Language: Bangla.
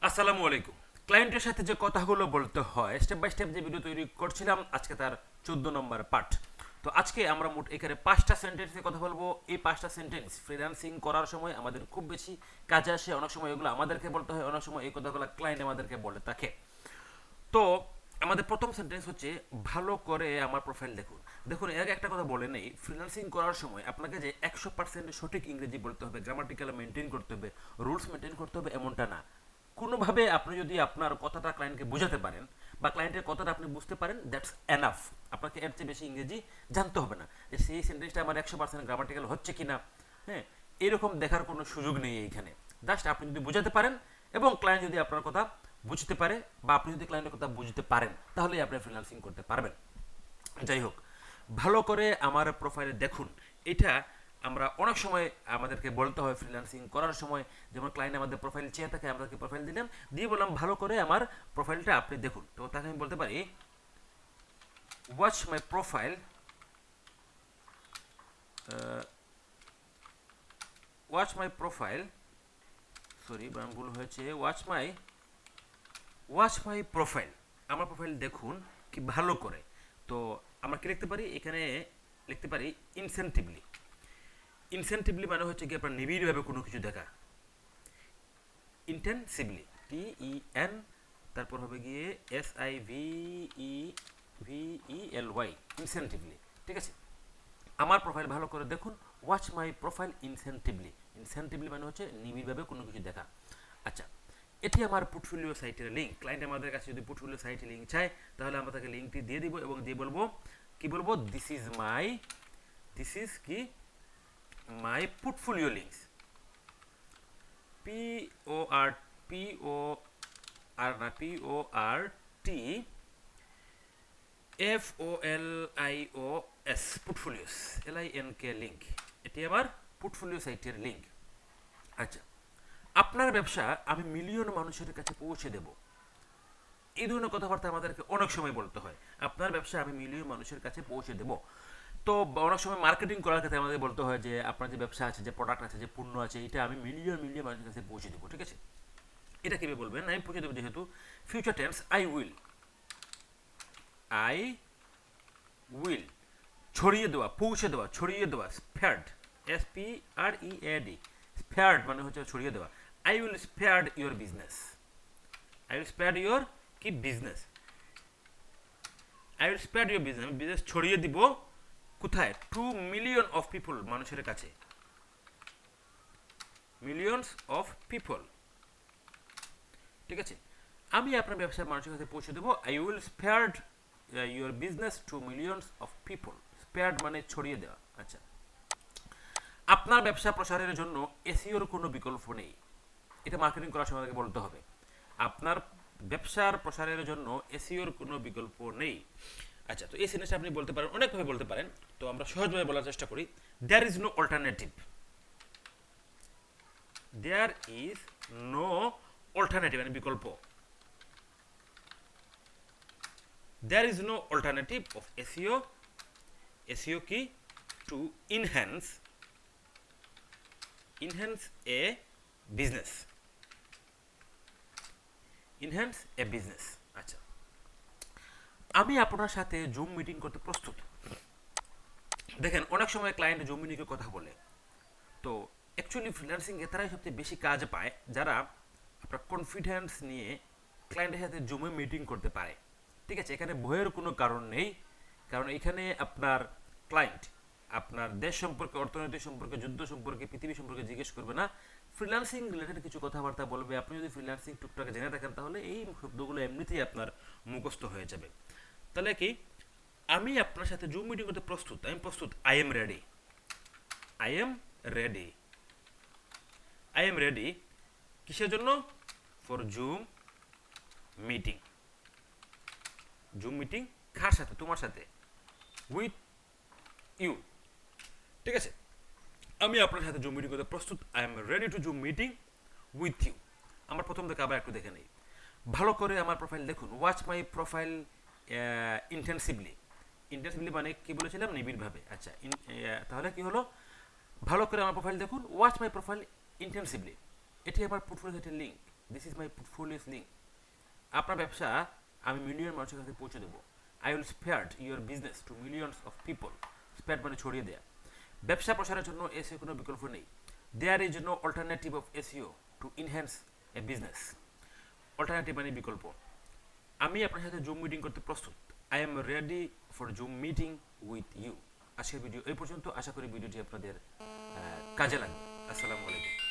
আসসালামু আলাইকুম। ক্লায়েন্টের সাথে যে কথাগুলো বলতে হয় স্টেপ বাই স্টেপ যে ভিডিও তৈরি করছিলাম, আজকে তার 14 নম্বর পার্ট। তো আজকে আমরা মোট এখানে 5টা সেন্টেন্সে কথা বলবো। এই 5টা সেন্টেন্স ফ্রিল্যান্সিং করার সময় আমাদের খুব বেশি কাজে আসে। অনেক সময় এগুলো আমাদেরকে বলতে হয়, অনেক সময় এই কথাগুলো ক্লায়েন্ট আমাদেরকে বলে থাকে। তো আমাদের প্রথম সেন্টেন্স হচ্ছে ভালো করে আমার প্রোফাইল দেখুন। দেখুন, এর আগে একটা কথা বলে নেই, ফ্রিল্যান্সিং করার সময় আপনাকে যে 100% সঠিক ইংরেজি বলতে হবে, গ্রামাটিক্যাল মেনটেন করতে হবে, রুলস মেনটেন করতে হবে, এমনটা না। কোনোভাবে আপনি যদি আপনার কথাটা ক্লায়েন্টকে বোঝাতে পারেন বা ক্লায়েন্টের কথাটা আপনি বুঝতে পারেন, দ্যাটস এনাফ। আপনাকে এর চেয়ে বেশি ইংরেজি জানতে হবে না যে সেই সেন্টেন্সটা আমার 100% গ্রামাটিক্যাল হচ্ছে কিনা। হ্যাঁ, এরকম দেখার কোনো সুযোগ নেই এইখানে। জাস্ট আপনি যদি বোঝাতে পারেন এবং ক্লায়েন্ট যদি আপনার কথা বুঝতে পারে বা আপনি যদি ক্লায়েন্টের কথা বুঝতে পারেন, তাহলেই আপনি ফ্রিল্যান্সিং করতে পারবেন। যাই হোক, ভালো করে আমার প্রোফাইলে দেখুন। এটা আমরা অনেক সময় আমাদেরকে বলতে হয় ফ্রিল্যান্সিং করার সময়। যেমন ক্লায়েন্ট আমাদের প্রোফাইল চেয়ে থাকে, আমাদেরকে প্রোফাইল দিলাম, দিয়ে বললাম ভালো করে আমার প্রোফাইলটা আপনি দেখুন। তো তাকে আমি বলতে পারি ওয়াচ মাই প্রোফাইল, ওয়াচ মাই প্রোফাইল, সরি বানান ভুল হয়েছে, ওয়াচ মাই প্রোফাইল, আমার প্রোফাইল দেখুন কি ভালো করে। তো আমরা কি লিখতে পারি এখানে? লিখতে পারি ইনসেন্টিভলি। ইনসেন্টিভলি মানে হচ্ছে কি আপনার নিবিড়ভাবে কোনো কিছু দেখা। ইন্টেন্সিভলি, TEN, তারপর হবে গিয়ে SIVEVELY, ইনসেন্টিভলি। ঠিক আছে, আমার প্রোফাইল ভালো করে দেখুন। ওয়াচ মাই প্রোফাইল ইনসেন্টিভলি। ইনসেন্টিভলি মানে হচ্ছে নিবিড়ভাবে কোনো কিছু দেখা। আচ্ছা, এটি আমার পোর্টফোলিও সাইটের লিঙ্ক। ক্লায়েন্ট আমাদের কাছে যদি পোর্টফোলিও সাইটের লিঙ্ক চায়, তাহলে আমরা তাকে লিঙ্কটি দিয়ে দিব এবং দিয়ে বলবো কি বলবো, দিস ইজ কি মাই portfolio links. PORTFOLIOS, portfolios, LINK link. এটি আমার পোর্টফোলিও সাইটের লিঙ্ক। আচ্ছা, আপনার ব্যবসা আমি মিলিয়ন মানুষের কাছে পৌঁছে দেব। এই ধরনের কথাবার্তা আমাদেরকে অনেক সময় বলতে হয়। আপনার ব্যবসা আমি মিলিয়ন মানুষের কাছে পৌঁছে দেব। তো অনেক সময় মার্কেটিং করার ক্ষেত্রে আমাদের বলতে হয় যে আপনার যে ব্যবসা আছে, যে প্রোডাক্ট আছে, যে পণ্য আছে, এটা আমি মিলিয়ন মিলিয়ন মানুষের কাছে পৌঁছে দেবো। ঠিক আছে, এটা কীভাবে বলবেন? আমি পৌঁছে দেবো যেহেতু ফিউচার টেন্স, আই উইল, ছড়িয়ে দেওয়া, পৌঁছে দেওয়া, ছড়িয়ে দেওয়া, স্প্রেড, SPREAD, স্প্রেড মানে হচ্ছে ছড়িয়ে দেওয়া। I will spread your business. I will spread your কি business, I will spread your business, আমি বিজনেস ছড়িয়ে দিব কোথায়? 2 মিলিয়ন অফ পিপল, মানুষের কাছে, মিলিয়নস অফ পিপল। ঠিক আছে, আমি আপনার ব্যবসার মানুষের কাছে পৌঁছে দেবো। I will spread your business to millions of people. Spread মানে ছড়িয়ে দেওয়া। আচ্ছা, আপনার ব্যবসা প্রসারের জন্য এসইওর কোনো বিকল্প নেই। এটা মার্কেটিং করার সময় আমাকে বলতে হবে। আপনার ব্যবসার প্রসারের জন্য এসইওর কোনো বিকল্প নেই। আচ্ছা, তো এই সেন্টেন্সটা আপনি বলতে পারেন, অনেকভাবে বলতে পারেন। তো আমরা সহজভাবে বলার চেষ্টা করি। There is no alternative. There is no alternative মানে বিকল্প। There is no alternative of SEO. SEO কি? To enhance a business. Enhance a business. আচ্ছা, আমি আপনার সাথে জুম মিটিং করতে প্রস্তুত। দেখেন, অনেক সময় ক্লায়েন্ট জুম মিটিংয়ের কথা বলে। তো অ্যাকচুয়ালি ফ্রিল্যান্সিংয়ে তারাই সবচেয়ে বেশি কাজ পায় যারা আপনার কনফিডেন্স নিয়ে ক্লায়েন্টের সাথে জুমে মিটিং করতে পারে। ঠিক আছে, এখানে ভয়ের কোনো কারণ নেই, কারণ এখানে আপনার ক্লায়েন্ট আপনার দেশ সম্পর্কে, অর্থনৈতিক সম্পর্কে, যুদ্ধ সম্পর্কে, পৃথিবী সম্পর্কে জিজ্ঞেস করবে না। ফ্রিল্যান্সিং রিলেটেড কিছু কথাবার্তা বলবে। আপনি যদি ফ্রিল্যান্সিং টুকটাক জেনে থাকেন, তাহলে এই শব্দগুলো এমনিতেই আপনার মুখস্থ হয়ে যাবে। তাহলে কি, আমি আপনার সাথে জুম মিটিং করতে প্রস্তুত। আমি প্রস্তুত, I am ready. I am ready. I am ready কিসের জন্য? For zoom meeting. Zoom meeting কার সাথে? তোমার সাথে, উইথ ইউ। ঠিক আছে, আমি আপনার সাথে জুম মিটিং করতে প্রস্তুত। I am ready to zoom meeting with you. আমার প্রথম থেকে আবার একটু দেখে নেই। ভালো করে আমার প্রোফাইল দেখুন। ওয়াচ মাই প্রোফাইল ইন্টেন্সিভলি। ইন্টেন্সিভলি মানে কি বলেছিলাম? নিবিড়ভাবে। আচ্ছা, তাহলে কি হলো? ভালো করে আমার প্রোফাইল দেখুন। ওয়াচ মাই প্রোফাইল ইন্টেন্সিভলি, এটি আমার পোর্টফোলিও সাইটের link. This is my portfolios link. আপনার ব্যবসা আমি মিলিয়ন মানুষের কাছে পৌঁছে দেবো। I will spread your business to millions of people. Spread মানে ছড়িয়ে দেয়া। ব্যবসা প্রসারের জন্য এসিও কোনো বিকল্প নেই। There is no alternative of SEO to enhance a business. Alternative মানে বিকল্প। আমি আপনার সাথে জুম মিটিং করতে প্রস্তুত। I am ready for zoom meeting with you. আজকের ভিডিও এই পর্যন্ত। আশা করি ভিডিওটি আপনাদের কাজে লাগবে। আসসালামু আলাইকুম।